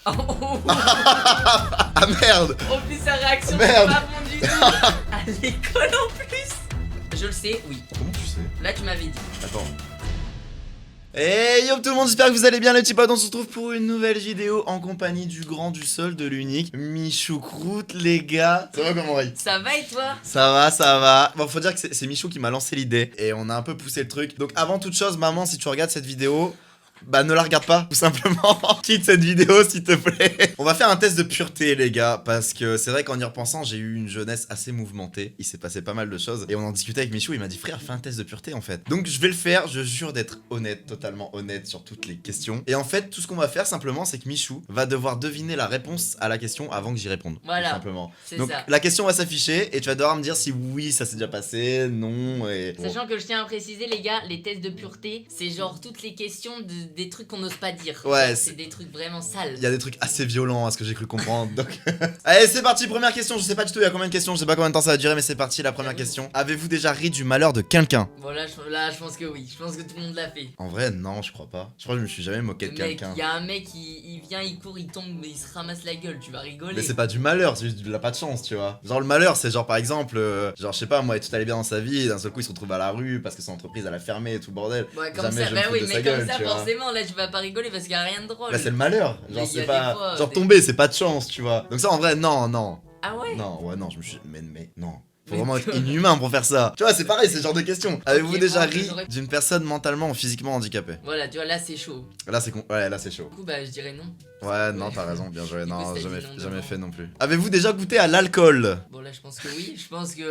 Oh, Ah merde. en plus sa réaction Merde. c'est pas bon du tout. À l'école en plus. Je le sais, oui. Comment tu sais? Là tu m'avais dit. Attends. Hey yo tout le monde, j'espère que vous allez bien les petits potes, on se retrouve pour une nouvelle vidéo en compagnie du grand, du seul, de l'unique Michoucroute les gars. Ça va comment Ray? Ça va et toi? Ça va, ça va. Bon, faut dire que c'est Michou qui m'a lancé l'idée et on a un peu poussé le truc. Donc avant toute chose, maman, si tu regardes cette vidéo, bah ne la regarde pas, tout simplement. Quitte cette vidéo s'il te plaît. On va faire un test de pureté les gars, parce que c'est vrai qu'en y repensant, j'ai eu une jeunesse assez mouvementée. Il s'est passé pas mal de choses et on en discutait avec Michou, il m'a dit frère, fais un test de pureté en fait. Donc je vais le faire, je jure d'être honnête, totalement honnête sur toutes les questions. Et en fait, tout ce qu'on va faire simplement, c'est que Michou va devoir deviner la réponse à la question avant que j'y réponde. Voilà. Tout simplement. C'est Donc ça. la question va s'afficher et tu vas devoir me dire si oui, ça s'est déjà passé, non et... Sachant que je tiens à préciser les gars, les tests de pureté, c'est genre toutes les questions des trucs qu'on n'ose pas dire. Ouais, c'est des trucs vraiment sales. Il y a des trucs assez violents à ce que j'ai cru comprendre. Donc... Allez, c'est parti, première question. Je sais pas du tout il y a combien de questions, je sais pas combien de temps ça va durer, mais c'est parti, la première question. Avez-vous déjà ri du malheur de quelqu'un? Bon là je pense que oui, je pense que tout le monde l'a fait. En vrai, non, je crois pas. Je crois que je me suis jamais moqué de Le mec, quelqu'un. il y a un mec, il vient, il court, il tombe, mais il se ramasse la gueule, tu vas rigoler. Mais c'est pas du malheur, c'est juste de la pas de chance, tu vois. Genre le malheur, c'est genre par exemple, genre je sais pas, moi, tout allait bien dans sa vie, et d'un seul coup il se retrouve à la rue parce que son entreprise elle a fermé et tout le bordel. Ouais, comme Jamais ça, je me bah fous oui, de mais sa comme gueule, ça, tu vois. forcément, là tu vas pas rigoler parce qu'il y a rien de drôle. Là c'est le malheur, Mais genre il y a c'est des pas... fois, genre des- tomber, c'est pas de chance, tu vois. Donc ça en vrai, non, non. Ah ouais? Non, ouais, non, je me suis... Mais non. Faut Mais vraiment être quoi? inhumain pour faire ça. Tu vois, c'est pareil, c'est ce genre de question. Avez-vous déjà moi, ri j'aurais- d'une personne mentalement ou physiquement handicapée? Voilà, tu vois, là c'est chaud. Là, c'est con... Ouais, là, c'est chaud. Du coup, bah je dirais non. Ouais, non, t'as raison, bien joué. Du coup, Non, c'est jamais, dit non, jamais non. fait non plus. Avez-vous déjà goûté à l'alcool? Bon, là je pense que oui, je pense que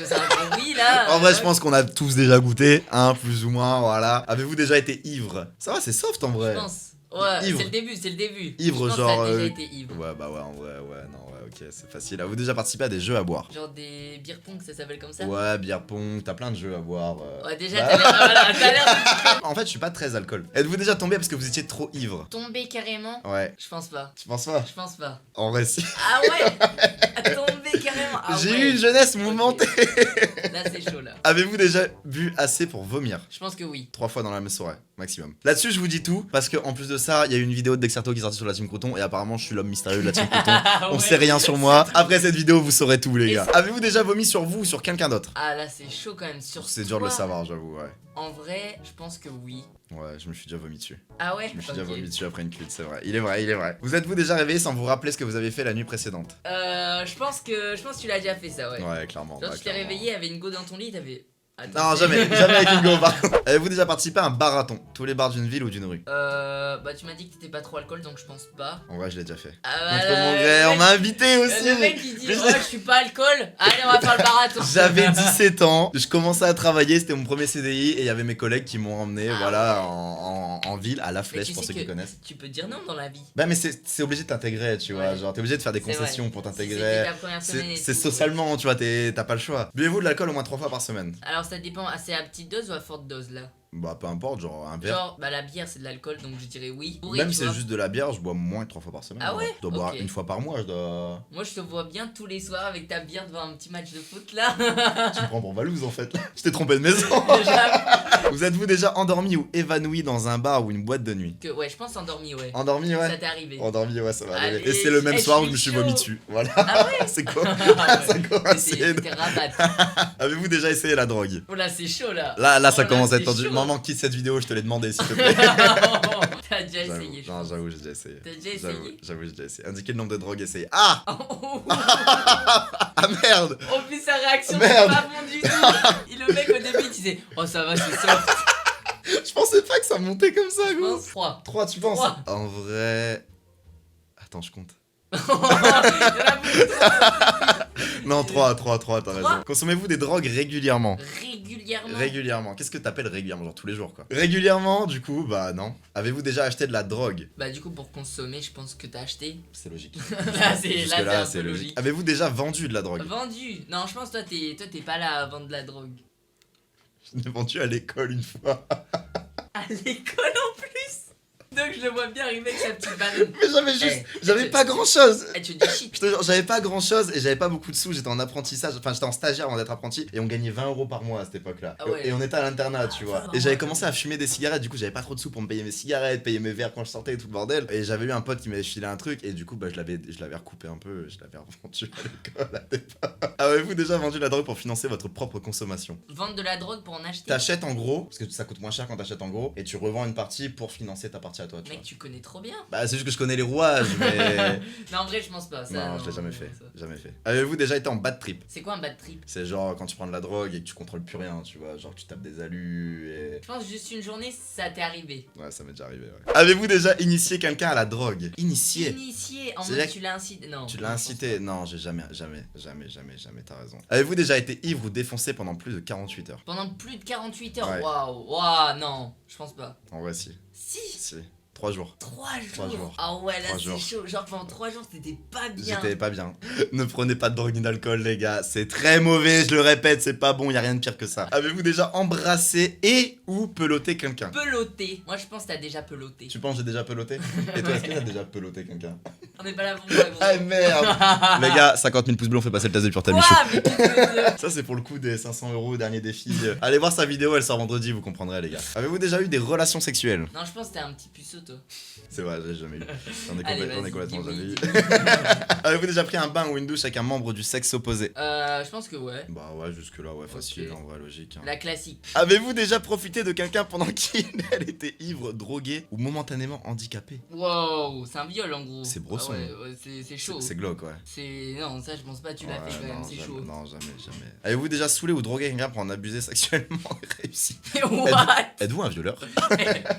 c'est un gros oui là. En vrai, je pense qu'on a tous déjà goûté, hein, plus ou moins, voilà. Avez-vous déjà été ivre? Ça va, c'est soft en vrai. Je pense. Ouais, Ivre. c'est le début, c'est le début. Ivre, je pense genre, que t'as déjà été ivre. Ouais, bah ouais, en vrai, ouais, non, ouais, ok, c'est facile. Avez-vous déjà participé à des jeux à boire? Genre des beer pong, ça s'appelle comme ça? Ouais, bière pong, t'as plein de jeux à boire. Ouais, déjà, Bah- t'as l'air. Voilà, t'as l'air En fait, je suis pas très alcool. Êtes-vous déjà tombé parce que vous étiez trop ivre? de tomber carrément. Ouais. Je pense pas. Tu penses pas? Je pense pas. En vrai, si. Ah ouais? À tomber carrément. Ah J'ai ouais. eu une jeunesse mouvementée. Là, c'est chaud là. Avez-vous déjà bu assez pour vomir? Je pense que oui. 3 fois dans la même soirée, maximum. Là-dessus, je vous dis tout, parce que en plus de ça, il y a eu une vidéo de Dexerto qui est sortie sur la Team Crouton, et apparemment, je suis l'homme mystérieux de la Team Crouton. On Ouais. sait rien sur moi. Après cette vidéo, vous saurez tout, les gars. Avez-vous déjà vomi sur vous ou sur quelqu'un d'autre? Ah là, c'est chaud quand même. Sur C'est dur de le toi. savoir, j'avoue, ouais. En vrai, je pense que oui. Ouais, je me suis déjà vomi dessus. Ah ouais? Je me suis Ok. déjà vomi dessus après une cuite, c'est vrai. Il est vrai, il est vrai. Vous êtes-vous déjà réveillé sans vous rappeler ce que vous avez fait la nuit précédente? Je pense que tu l'as déjà fait ça, ouais. Ouais, clairement. Genre, bah, tu t'es clairement. réveillé, il y avait une go dans ton lit, t'avais. Non, jamais, jamais avec une go, par contre. Avez-vous déjà participé à un marathon? Tous les bars d'une ville ou d'une rue? Bah tu m'as dit que t'étais pas trop alcool donc je pense pas. En vrai, je l'ai déjà fait. Ah Montre voilà, mon le vrai, on mec- m'a invité aussi. Le mec il dit Mais ouais je suis pas alcool. Allez on va faire le marathon. J'avais 17 ans, je commençais à travailler, c'était mon premier CDI et il y avait mes collègues qui m'ont emmené Ah voilà, ouais. en ville, à la Mais flèche tu pour sais ceux qui que connaissent. Tu peux dire non dans la vie. Bah mais c'est obligé de t'intégrer, tu vois, Ouais. genre t'es obligé de faire des C'est concessions vrai. pour Si c'était t'intégrer. ta première semaine et C'est tout, socialement, tu vois, t'as pas le choix. Buvez-vous de l'alcool au moins 3 fois par semaine? ouais. Alors ça dépend, c'est à petite dose ou à forte dose là? Bah peu importe, genre un verre. Genre bah la bière c'est de l'alcool donc je dirais oui. Bourré, Même tu si c'est vois. juste de la bière, je bois moins que 3 fois par semaine. Ah hein. ouais Je dois boire Ok. une fois par mois, je dois... Moi je te vois bien tous les soirs avec ta bière devant un petit match de foot là. Tu me prends pour Valouz en fait. Je t'ai trompé de maison. J'avoue Vous êtes-vous déjà endormi ou évanoui dans un bar ou une boîte de nuit? que ouais je pense endormi ouais. Endormi, ouais. Ça t'est arrivé. Endormi, ouais, ça va arriver. Allez, Et c'est le même je soir où suis je me suis chaud. vomi dessus. Voilà. Ah ouais? C'est quoi? Ah Ça ouais. coïncide. C'était rabat. Avez-vous déjà essayé la drogue? Oh là c'est chaud là. Là, ça Oh commence à c'est être tendu. chaud. Maman, quitte cette vidéo, je te l'ai demandé, s'il te plaît. T'as déjà J'avoue. essayé je Non, pense. j'avoue, j'ai déjà essayé. T'as déjà J'avoue, essayé? j'avoue, j'ai déjà essayé. Indiquez le nombre de drogues essayées. Ah! Oh, Ah merde! En plus sa réaction Merde. c'est pas bon du tout. Et le mec au début il disait oh ça va c'est soft. Je pensais pas que ça montait comme ça, Je gros. pense 3. 3, tu penses? 3. En vrai. Attends, je compte. Non, 3, t'as raison. 3. Consommez-vous des drogues régulièrement? Régulièrement. Régulièrement. Qu'est-ce que t'appelles régulièrement? Genre tous les jours, quoi. Régulièrement, du coup, bah non. Avez-vous déjà acheté de la drogue? Bah du coup pour consommer je pense que t'as acheté. C'est logique. Là c'est Jusque-là, un c'est peu logique. logique. Avez-vous déjà vendu de la drogue? Vendu. Non je pense toi t'es pas là à vendre de la drogue. Je l'ai vendu à l'école une fois. À l'école en plus. Donc je le vois bien arriver avec sa petite banane. Mais j'avais pas grand chose. Tu dis shit. Je te jure, j'avais pas grand chose et j'avais pas beaucoup de sous. J'étais en apprentissage, enfin j'étais en stagiaire avant d'être apprenti et on gagnait 20 € par mois à cette époque-là. Ah ouais. Et on était à l'internat, tu vois. Ah, Et j'avais ouais. commencé à fumer des cigarettes. Du coup, j'avais pas trop de sous pour me payer mes cigarettes, payer mes verres quand je sortais et tout le bordel. Et j'avais eu un pote qui m'avait filé un truc et du coup, bah je l'avais recoupé un peu, je l'avais revendu à l'école à l'époque. Avez-vous déjà vendu la drogue pour financer votre propre consommation? Vendre de la drogue pour en acheter. T'achètes en gros, parce que ça coûte moins cher quand t'achètes en gros, et tu revends une partie pour financer ta partie à toi, tu Mec, vois. tu connais trop bien. Bah, c'est juste que je connais les rouages, mais. Non, en vrai, je pense pas. Ça, Non, je l'ai jamais fait. ça. Jamais fait. Avez-vous déjà été en bad trip? C'est quoi un bad trip? C'est genre quand tu prends de la drogue et que tu contrôles plus rien, tu vois. Genre tu tapes des alus et. Je pense juste une journée, ça t'est arrivé. Ouais, ça m'est déjà arrivé, ouais. Avez-vous déjà initié quelqu'un à la drogue? Initié? Initié, en C'est-à-dire mode tu l'as incité. Non. Tu non, l'as je incité? Non, j'ai jamais, t'as raison. Avez-vous déjà été ivre ou défoncé pendant plus de 48 heures? pense pas. Pendant plus de 48 heures, Ouais. waouh, non, je pense pas. En vrai, si. Si, Si. 3 jours. 3 jours. 3 jours. Ah ouais, là 3 c'est jours. chaud. Genre pendant 3 jours, c'était pas bien. J'étais pas bien. Ne prenez pas de drogue ni d'alcool, les gars. C'est très mauvais, je le répète, c'est pas bon, y a rien de pire que ça. Avez-vous déjà embrassé et ou peloté quelqu'un? Peloté. Moi je pense que t'as déjà peloté. Tu penses que j'ai déjà peloté? Et toi, est-ce que t'as déjà peloté quelqu'un? On est pas là pour moi, gros. Ah merde. Les gars, 50 000 pouces bleus, on fait passer le test de pureté à Michou. Quoi, mais qu'est-ce que Ça, c'est pour le coup des 500 € dernier défi. Allez voir sa vidéo, elle sort vendredi, vous comprendrez, les gars. Avez-vous déjà eu des relations sexuelles? Non, je pense que t'es un petit puceau, toi. C'est vrai, j'ai jamais eu. J'en ai, Allez, j'en ai vas-y, complètement dis jamais oui, eu. dis oui. Avez-vous déjà pris un bain ou une douche avec un membre du sexe opposé? Je pense que ouais. Bah ouais, jusque-là, ouais, facile, en vrai, logique. Hein. La classique. Avez-vous déjà profité de quelqu'un pendant qu'il elle était ivre, droguée ou momentanément handicapée? Wow, c'est un viol en gros. C'est brosson. Ah ouais, c'est chaud. C'est glauque, ouais. C'est. Non, ça je pense pas, tu l'as Ouais, fait quand même, non, c'est jamais, chaud. Non, jamais. Avez-vous déjà saoulé ou drogué quelqu'un pour en abuser sexuellement et réussi? What? Êtes-vous un violeur?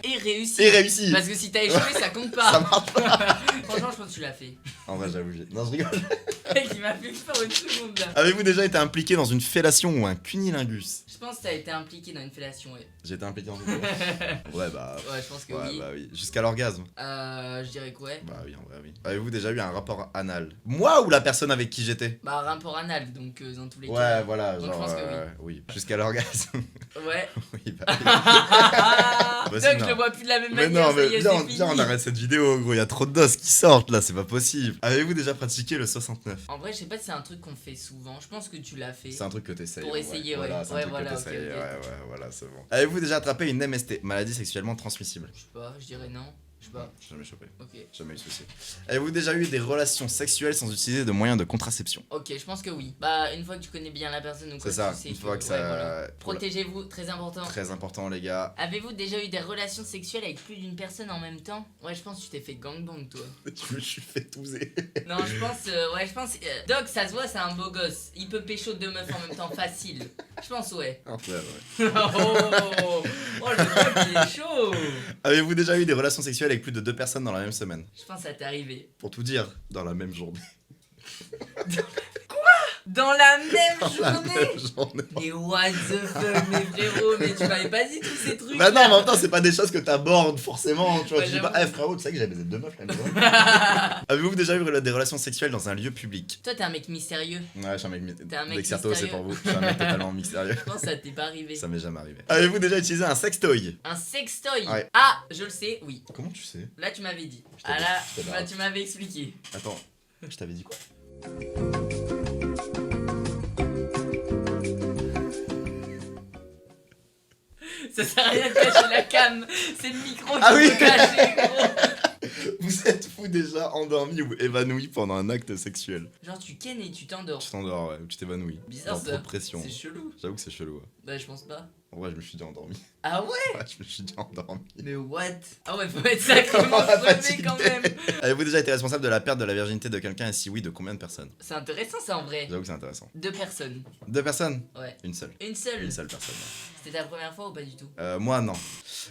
Et réussi. Et réussi. Parce que si t'as échoué, ça compte pas. Ça marche pas. Franchement, je pense que tu l'as fait. En vrai, j'avoue, non, je rigole. Mec, il m'a fait peur une seconde là. Avez-vous déjà été impliqué dans une fellation ou un cunilingus? Je pense que t'as été impliqué dans une fellation, ouais. J'ai été impliqué dans une fellation. Ouais, bah. Ouais, je pense que Ouais, oui. bah oui. Jusqu'à l'orgasme. Je dirais que ouais. Bah oui, en vrai, oui. Avez-vous déjà eu un rapport anal? Moi ou la personne avec qui j'étais? Bah, rapport anal, donc dans tous les Ouais, cas. voilà, Donc, je genre. pense que oui. Jusqu'à l'orgasme. Ouais. Oui, bah. Donc, Vas-y, je non. le vois plus de la même Mais manière. non, mais ça y est, viens, c'est viens, on fini. arrête cette vidéo, gros. Il y a trop de doses qui sortent là, c'est pas possible. Avez-vous déjà pratiqué le 69? En vrai, je sais pas si c'est un truc qu'on fait souvent. Je pense que tu l'as fait. C'est un truc que t'essayes. Pour essayer, ouais. Voilà, c'est un Ouais, truc voilà, que ok, t'essayes. ok. Ouais, voilà, c'est bon. Avez-vous déjà attrapé une MST, maladie sexuellement transmissible? Je sais pas, je dirais non. Je sais pas. Jamais chopé. Ok. Jamais eu de souci. Avez-vous déjà eu des relations sexuelles sans utiliser de moyens de contraception? Ok, je pense que oui. Bah, une fois que tu connais bien la personne, donc C'est ça, tu sais une fois que ouais, ça. voilà. pour la- Protégez-vous, très important. Très important, les gars. Avez-vous déjà eu des relations sexuelles avec plus d'une personne en même temps? Ouais, je pense que tu t'es fait gangbang, toi. Je me suis fait touser. Non, je pense. Doc, ça se voit, c'est un beau gosse. Il peut pécho 2 meufs en même temps, facile. Je pense, ouais. Ouais, ouais. Oh, le doc, il est chaud. Avez-vous déjà eu des relations sexuelles avec plus de 2 personnes dans la même semaine? Je pense que ça t'est arrivé. Pour tout dire, dans la même journée. Dans la même Dans la journée. même journée. Mais what the fuck, mais frérot, mais tu m'avais pas dit tous ces trucs. Bah non, mais en même temps, c'est pas des choses que t'abordes forcément. Tu vois, Ouais, tu dis pas, j'avoue. eh frérot, tu sais que j'ai baisé 2 meufs là. Avez-vous déjà eu des relations sexuelles dans un lieu public? Toi, t'es un mec mystérieux. Ouais, je suis un mec T'es un mec Dexerto, c'est mystérieux. pour vous. Je suis un mec totalement mystérieux. Je pense que ça t'est pas arrivé. Ça m'est jamais arrivé. Avez-vous déjà utilisé un sextoy? Un sextoy. Ouais. Ah, je le sais, oui. Comment tu sais? Là, tu m'avais dit. Je t'ai Ah dit, là, je t'ai bah, dit. tu m'avais expliqué. Attends, je t'avais dit quoi? Ça sert à rien de cacher la cam. C'est le micro qui Ah oui. peut cacher, gros. Vous êtes-vous déjà endormi ou évanoui pendant un acte sexuel? Genre, tu kennes et tu t'endors. Tu t'endors, ouais, ou tu t'évanouis. Bizarre Dans ça. trop de pression. C'est chelou. J'avoue que c'est chelou, ouais. Bah, je pense pas. En vrai, je me suis dit endormi. Ah ouais? Ouais, je me suis dit endormi. Mais what? Ah ouais, faut être sacrément On va crevé fatiguer. quand même. Avez-vous déjà été responsable de la perte de la virginité de quelqu'un et si oui, de combien de personnes? C'est intéressant ça en vrai. J'avoue que c'est intéressant. 2 personnes. 2 personnes? Ouais. Une seule. Une seule. Une seule personne. Ouais. C'était ta première fois ou pas du tout? Moi, non.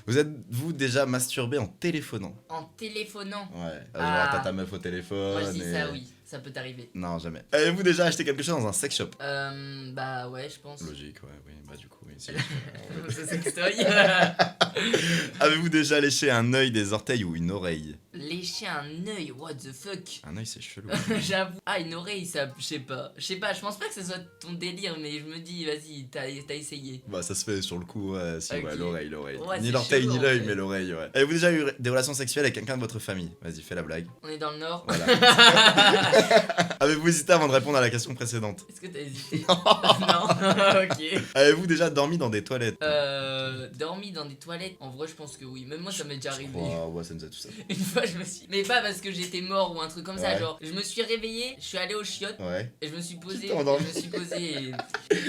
Vous êtes-vous déjà masturbé en téléphonant? En téléphonant. Ouais. Ah. Genre, t'as ta meuf au téléphone. Moi je dis et- ça, oui. Ça peut t'arriver. Non, jamais. Avez-vous déjà acheté quelque chose dans un sex shop? Bah ouais, je pense. Logique, ouais, oui. Bah, du coup, oui. si. Ce sextoy. Avez-vous déjà léché un œil, des orteils ou une oreille? Lécher un œil, what the fuck. Un œil, c'est chelou. J'avoue. Ah, une oreille, ça, je sais pas. Je pense pas que ce soit ton délire, mais je me dis, vas-y, t'as essayé. Bah, ça se fait sur le coup, ouais, si, Ok. ouais, l'oreille. Ouais, Ni c'est l'orteil, chelou, ni en l'œil, fait. mais l'oreille, ouais. Avez-vous déjà eu des relations sexuelles avec quelqu'un de votre famille? Vas-y, fais la blague. On est dans le nord. Voilà. Avez-vous hésité avant de répondre à la question précédente? Est-ce que t'as hésité? Non. Ok. Avez-vous déjà dormi dans des toilettes? Dormi dans des toilettes? En vrai, je pense que oui. Même moi, ça m'est déjà arrivé. Oh, ouais, ça nous a tout ça. Une fois, je me suis. Mais pas parce que j'étais mort ou un truc comme ça. Ouais. Genre, je me suis réveillé, je suis allé aux chiottes Ouais. et je me suis posé. Tu t'es endormi. Je me suis posé et.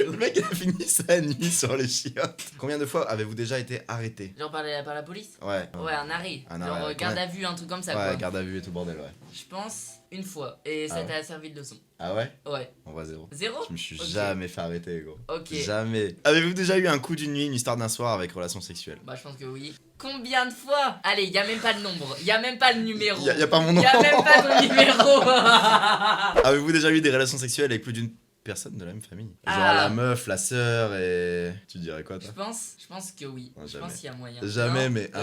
Le mec, il a fini sa nuit sur les chiottes. Combien de fois avez-vous déjà été arrêté? Genre par la police? Ouais. Ouais, un arrêt. Un Genre arrêt, garde ouais. à vue, un truc comme ça Ouais, quoi. garde à vue et tout bordel, ouais. Je pense une fois. Et ça Ah ouais. t'a servi de leçon. Ah ouais? Ouais. On voit zéro. Zéro? Je me suis Ok. jamais fait arrêter, gros. Ok. Jamais. Avez-vous déjà eu un coup d'une nuit, une histoire d'un soir avec relation sexuelle? Bah, je pense que oui. Combien de fois? Allez, y a même pas le nombre. Y a même pas le numéro. Y a pas mon nom. Y a même pas ton numéro. Avez-vous déjà eu des relations sexuelles avec plus d'une personne de la même famille? Genre Ah. la meuf, la sœur et... Tu dirais quoi, toi? Je pense que oui. Ouais, Je jamais. pense qu'il y a moyen. Jamais, Non? mais Ok.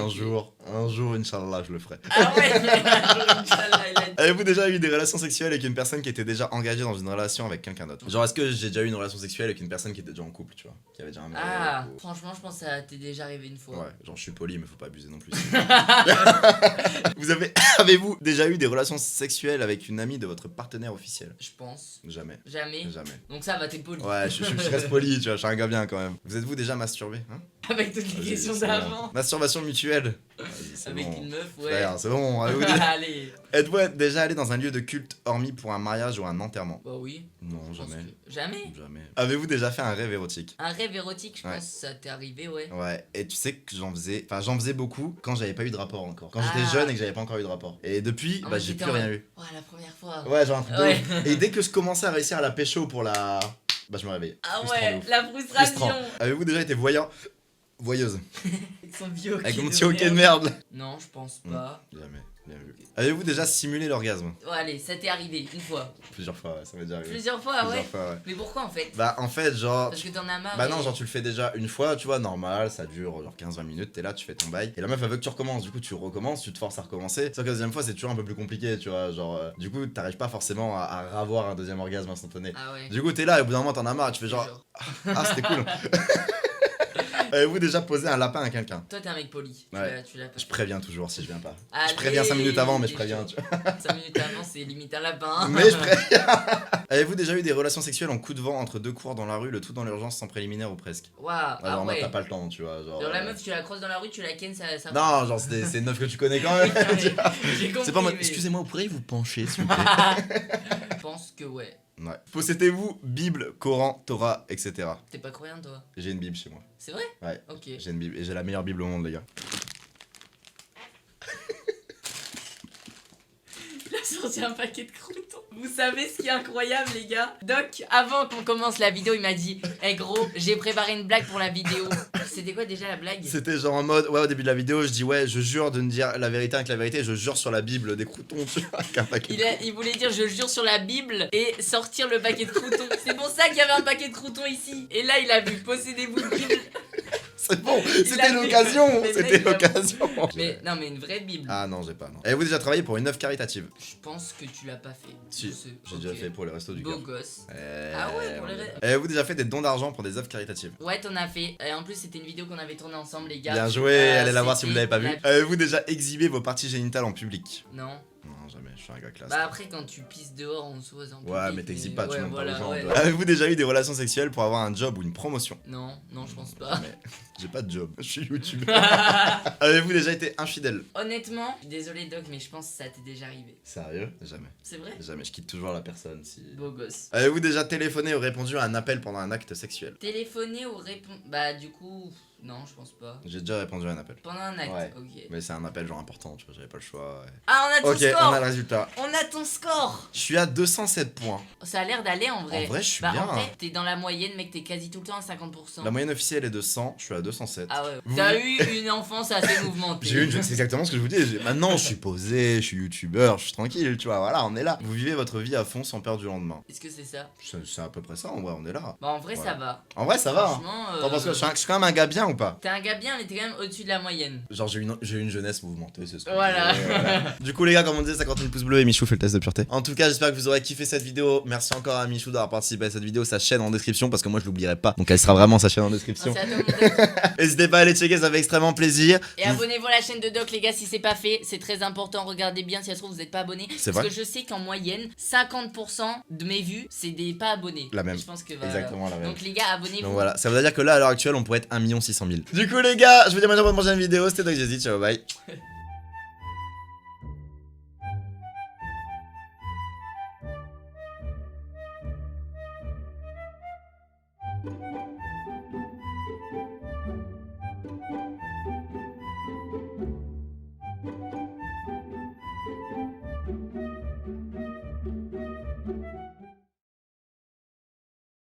un jour, Inch'Allah, je le ferai. Ah ouais, mais un jour, Inch'Allah, il a dit. Avez-vous déjà eu des relations sexuelles avec une personne qui était déjà engagée dans une relation avec quelqu'un d'autre? Genre, est-ce que j'ai déjà eu une relation sexuelle avec une personne qui était déjà en couple, tu vois? Qui avait déjà un mec Ah, ou- franchement, je pense que ça t'est déjà arrivé une fois. Ouais, genre je suis poli, mais faut pas abuser non plus. Avez-vous déjà eu des relations sexuelles avec une amie de votre partenaire officiel? Je pense. Jamais. Jamais. Jamais. Donc ça va, t'es poli. Ouais, je reste poli, tu vois, je suis un gars bien quand même. Vous êtes-vous déjà masturbé, hein? Avec toutes les Vas-y, questions c'est bon. d'avant. Masturbation mutuelle. Vas-y, c'est Avec bon. une meuf, ouais. Frère, c'est bon. Avez-vous déjà- Allez. Êtes-vous déjà allé dans un lieu de culte hormis pour un mariage ou un enterrement? Bah oui. Non, je pense jamais. que- Jamais. Jamais. Avez-vous déjà fait un rêve érotique? Un rêve érotique, je Ouais. pense que ça t'est arrivé, ouais. Ouais, et tu sais que j'en faisais beaucoup quand j'avais pas eu de rapport encore. Quand j'étais Ah. jeune et que j'avais pas encore eu de rapport. Et depuis, Ah, bah moi, j'ai j'étais plus en rien mode- eu. Ouais, la première fois. Ouais, genre un truc de Ouais. ouf. Et dès que je commençais à réussir à la pécho pour la... Bah je me réveillais. Ah Frustrant de ouais, ouf. la frustration. Frustrant. Avez-vous déjà été voyeuse? Avec son vieux Avec hockey mon de petit hockey de merde. Non, je pense Mm. pas. Jamais, bien vu. Avez-vous déjà simulé l'orgasme? Ouais, allez, ça t'est arrivé une fois. Plusieurs fois, ouais, ça m'est déjà arrivé. Plusieurs fois, ouais. Plusieurs fois, ouais. Mais pourquoi en fait? Bah en fait, genre... Parce que t'en as marre. Bah non, et- genre tu le fais déjà une fois, tu vois, normal, ça dure genre 15-20 minutes, t'es là, tu fais ton bail. Et la meuf elle veut que tu recommences, du coup tu recommences, tu te forces à recommencer. Sauf que la deuxième fois c'est toujours un peu plus compliqué, tu vois, genre du coup t'arrives pas forcément à ravoir un deuxième orgasme instantané. Ah ouais. Du coup t'es là et au bout d'un moment t'en as marre, tu fais genre ah c'était cool. Avez-vous déjà posé un lapin à quelqu'un? Toi t'es un mec poli. Ouais. Tu l'as pas. Je préviens toujours si je viens pas. Allez, Je préviens 5 minutes avant, mais je t'es préviens, chaud. tu vois. 5 minutes avant, c'est limite un lapin. Mais je préviens. Avez-vous déjà eu des relations sexuelles en coup de vent entre deux cours dans la rue, le tout dans l'urgence sans préliminaire ou presque? Waouh, Ah, ah genre, moi, ouais. t'as pas le temps, tu vois. Genre, Genre la meuf, tu la crosses dans la rue, tu la ken, ça. Non, genre c'est une meuf que tu connais quand même. tu vois. J'ai compris. C'est pas moi. mais- Excusez-moi, vous pourriez vous pencher, s'il vous plaît? Je pense que ouais. Ouais. Possédez-vous Bible, Coran, Torah, etc. T'es pas croyant toi? J'ai une Bible chez moi. C'est vrai? Ouais. Ok. J'ai une Bible et j'ai la meilleure Bible au monde, les gars. Il a sorti un paquet de croutons. Vous savez ce qui est incroyable, les gars? Doc, avant qu'on commence la vidéo, il m'a dit: Eh gros, j'ai préparé une blague pour la vidéo. C'était quoi déjà la blague? C'était genre en mode, ouais, au début de la vidéo, je dis, ouais, je jure de ne dire la vérité avec la vérité, je jure sur la Bible des croutons, tu vois, avec un paquet. Il voulait dire je jure sur la Bible et sortir le paquet de croutons. C'est pour ça qu'il y avait un paquet de croutons ici. Et là il a vu possédez-vous une Bible. C'est bon, a c'était vu- l'occasion, Mais c'était mec, il a- l'occasion. Mais non mais une vraie Bible. Ah non, j'ai pas, non. Avez-vous déjà travaillé pour une œuvre caritative? Je pense que tu l'as pas fait. Si, Je sais. j'ai Ok. déjà fait pour les restos du Beau cœur. gosse. Eh, Ah ouais, pour les on est re- là. Avez-vous déjà fait des dons d'argent pour des œuvres caritatives? Ouais, t'en as fait. Et en plus, c'était une vidéo qu'on avait tournée ensemble, les gars. Bien joué, allez la voir si c'était vous l'avez pas vu. la- Avez-vous déjà exhibé vos parties génitales en public? Non. Non, jamais, je suis un gars classe. Bah après, quand tu pisses dehors, on se pose en public. Ouais, mais t'exhibes pas, tu ouais, montres voilà, pas aux gens. ouais. tu vois. Avez-vous déjà eu des relations sexuelles pour avoir un job ou une promotion? Non, non, je pense pas. Mais j'ai pas de job, je suis youtubeur. Avez-vous déjà été infidèle? Honnêtement, je suis désolé Doc, mais je pense que ça t'est déjà arrivé. Sérieux? Jamais. C'est vrai? Jamais, je quitte toujours la personne si... Beau gosse. Avez-vous déjà téléphoné ou répondu à un appel pendant un acte sexuel? Téléphoner ou répondre? Bah du coup, non, je pense pas. J'ai déjà répondu à un appel. Pendant un acte, Ouais. ok. Mais c'est un appel genre important, tu vois, j'avais pas le choix. ouais. Ah, on a ton Ok, score! on a le résultat. On a ton score! Je suis à 207 points. Ça a l'air d'aller en vrai. En vrai, je suis bah, bien. En vrai, t'es dans la moyenne, mec, t'es quasi tout le temps à 50%. La moyenne officielle est de 100, je suis à 207. Ah ouais. Vous- T'as eu une enfance assez mouvementée. J'ai eu c'est exactement ce que je vous dis. Maintenant, je suis posé, je suis youtubeur, je suis tranquille, tu vois, voilà, on est là. Vous vivez votre vie à fond sans peur du lendemain. Est-ce que c'est ça? C'est à peu près ça, en vrai, on est là. Bah en vrai, Ouais. ça va. En vrai, ça va. Hein. Franchement, T'en penses quoi? Je suis quand même un gars bien ou ou pas? T'es un gars bien, mais t'es quand même au-dessus de la moyenne. Genre j'ai eu une jeunesse mouvementée, c'est ce que Voilà. Du coup les gars, comme on disait, 50 000 pouces bleus et Michou fait le test de pureté. En tout cas, j'espère que vous aurez kiffé cette vidéo. Merci encore à Michou d'avoir participé à cette vidéo. Sa chaîne en description parce que moi je l'oublierai pas. Donc elle sera vraiment sa chaîne en description. C'est à toi, mon doc. N'hésitez pas à aller checker, ça fait extrêmement plaisir. Et abonnez-vous à la chaîne de Doc, les gars, si c'est pas fait. C'est très important. Regardez bien si ça se trouve, vous êtes pas abonné. C'est Parce vrai. que je sais qu'en moyenne, 50% de mes vues, c'est des pas abonnés. La même. Et je pense que voilà. Exactement la même. Donc les gars, abonnez-vous. Donc voilà, ça veut dire que là à l'heure actuelle on pourrait être 1 600 000. Du coup les gars, je vous dis à bientôt pour une prochaine vidéo. C'était Doc Jazzy, ciao bye.